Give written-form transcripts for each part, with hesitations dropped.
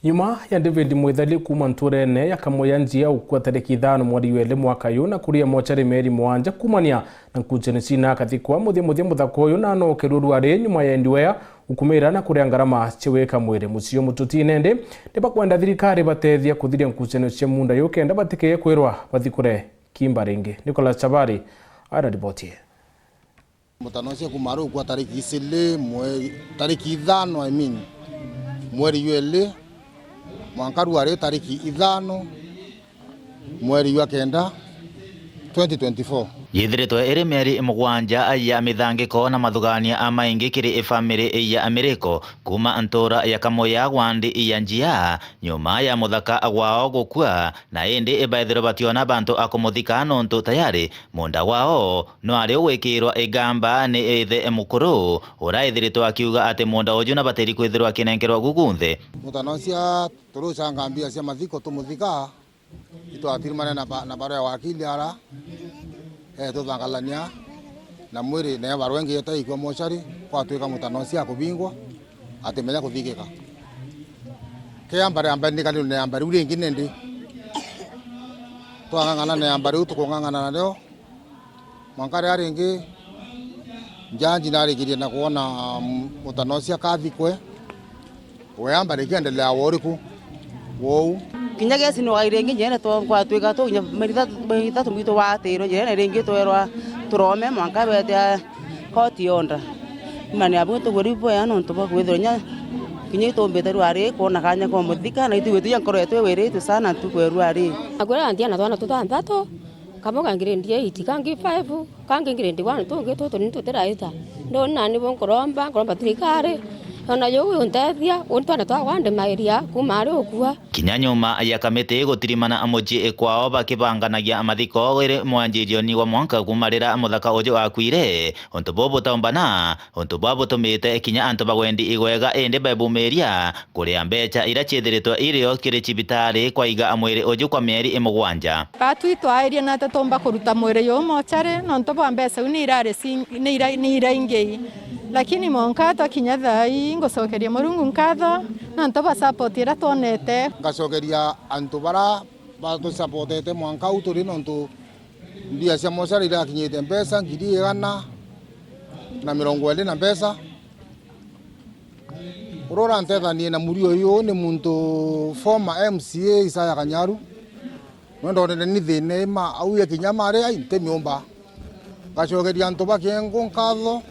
Nyuma ya David Mwithali kuma nturene ya Kamoya njia ukwa tariki 5 mweri wele mwaka uyu na kuria mochari meri mwanja kumania na nkuchene sina kathikwa muthia muthako uyu na no keruru ari nyuma ya ndiwea ukumira na kuria ngarama cheweka mwere musio mututinende ndibakwenda thirikari batethia kuthiria nkuchene cia munda yukenda batikeye kwirwa bathikure Kimbaringi. Nicolas Chabari ara ripotie. Mutanosia kumaru kwa tariki 5 mweri wele mwankaru are tariki 5 mweri wa kenda 2024 yithiritwe iri mieri mugwanja ya mithangiko na mathugania amaingi kiri family ya Ameriko kuma ntura ya Kamoya wandi ya njia nyuma ya muthaka wao gukua na indi ibaithiro bationa bantu akumuthika nontu tayari munda wao no ari wikirwa igamba ni ithe mukuru uraithiritwe akiuga ati munda uju na bateri kwithirwa kinengerwa gugunthe mutanosia turusangambia cia mathiko tumuthika itwatirmane na bara ya wakili ara tuthangalania na mwiri ne barwengi yeta ikwa mochari kwa twika mutanosia kubingwa atemenya kuthigika kiyambare ambani kali ne ambari uri ngine ndi twangangana ne ambari utukungangana leo mwankare ari ngi njanji nari kirie na kuona mutanosia kathikwe weambare kiendelea woriku wou kinya gesi no airengi njene to kwa twika to nya merita tumito wa tero njene rengi to erwa turome mwanka bete koti onda mane abu to gori po ya no to ba kwethro nya kinya to mbeteru ari kona kanya ko muthika na itu wetu yankoro yetu werete sana tu kweru ari agora andiana twana tutanthatu kamoga ngirendie itikangi 5 kangi ngirendie 1 to ngeto to nito teraita ndo nani bon koromba trikare ona yo untethia untwana twa wande mairia kumari ukua kinya nyuma ya kamete gutirimana amoji ekwao bakibanganagia amathiko iri mwanjirio ni wa mwanka kumarira muthaka uju akwire onto bobo tambana onto babo tumite kinya anto bagwendi igwega ende babumeria kuria mbecha ira chithiritwe irio kiri cibitari kwa iga amwiri uju kwa mieri imugwanja batwitwa iria na tatomba kuruta mwiri yo mochare nonto ba mbeca ni irare ni iraingei lakini monkato kinya thai ngocokeria murungu nkatho na ntoba support ira tonete ngacokeria antu bara batu supportete mwanka uturi nontu ndia cia mochari ira kinyite mpesa ngiri 120 na mpesa urora ntethanie na murio uyu ni muntu former MCA Isaya Kanyaru mwendo ni thine ma auye kinyama ari ainte miomba ngacokeria antu bakiengo nkatho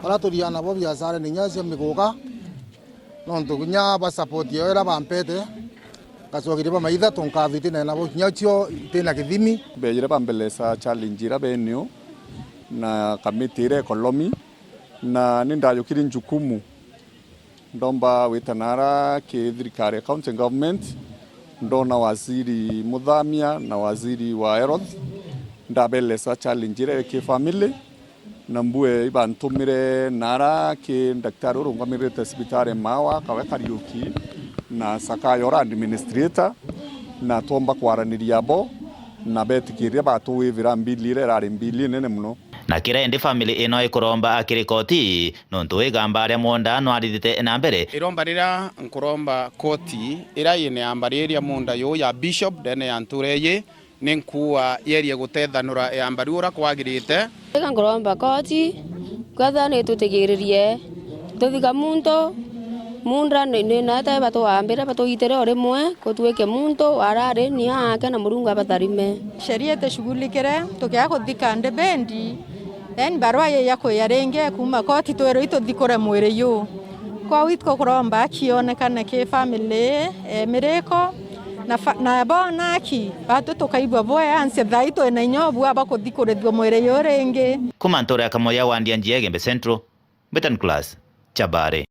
Araturiana bo biashara ni nyasi miguka nontu kunya ba support yo era bampete kasogire ba maitha tonkathiti na nabo nyachio tena kithimi bejire bambelesa challenge ra benio na kamitire kolomi na nindayukiri njukumu ndomba witanara ke thirikari county government ndona waziri muthamia na waziri wa health ndabelesa challenge ra ke family nambue ibantumire nara ke daktari urungamire hospitali mawa kawe Kariuki na Sakayo administrator na tomba kwaraniria bo na betikiria batu wivira mbilire rari mbili nene muno na kira ende family ino ikuromba akirikoti nontu igamba ria monda no arithite na mbere iromba rira nkuromba koti ira ine ambariria monda yo ya bishop dene ya ntureye ninkuwa yerie gutethanura ya mbariura kwagirite ngoromba koti kwatha ni tutigiririe tuthika munda ni nata bato ambira bato itere ore mwe kotweke muntu arare ni ake na murungu abatharime sheria teshughulikire tukia kuthika ndebendi then barua ye yako yarenge kuma koti twero ituthikore mwiri yu kwa witko kuromba kionekana ke family mireko na bona ki batu tukaibwa boya anse thaito na inyobu abakuthikuririthio mwiri yo ringi kuma ntura ya Kamoya wandi ya njia Gembe Central Betan Class Chabare.